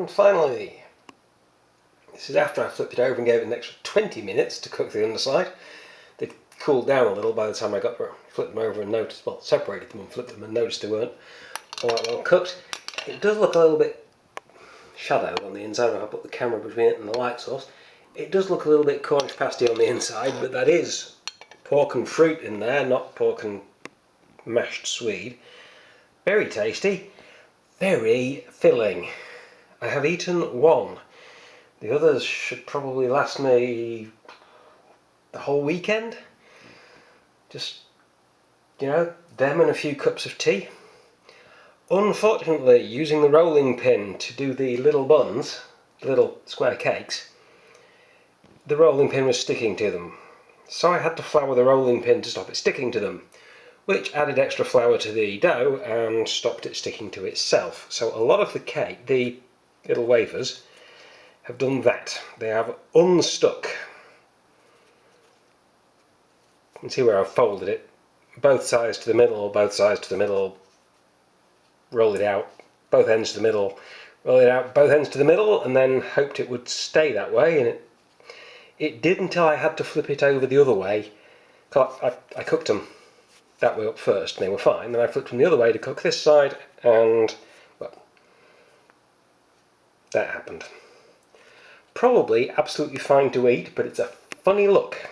And finally, this is after I flipped it over and gave it an extra 20 minutes to cook the underside. They'd cooled down a little by the time I flipped them over and noticed, well, separated them and flipped them and noticed they weren't all that well cooked. It does look a little bit shadowed on the inside when I put the camera between it and the light source. It does look a little bit Cornish pasty on the inside, but that is pork and fruit in there, not pork and mashed swede. Very tasty, very filling. I have eaten one. The others should probably last me the whole weekend. Just, you know, them and a few cups of tea. Unfortunately, using the rolling pin to do the little buns, little square cakes, the rolling pin was sticking to them. So I had to flour the rolling pin to stop it sticking to them, which added extra flour to the dough and stopped it sticking to itself. So a lot of the cake, the little wafers, have done that. They have unstuck. You can see where I've folded it. Both sides to the middle, both sides to the middle, roll it out, both ends to the middle, roll it out, both ends to the middle, and then hoped it would stay that way, and it did until I had to flip it over the other way. I cooked them that way up first and they were fine, then I flipped them the other way to cook this side, and well, that happened. Probably absolutely fine to eat, but it's a funny look.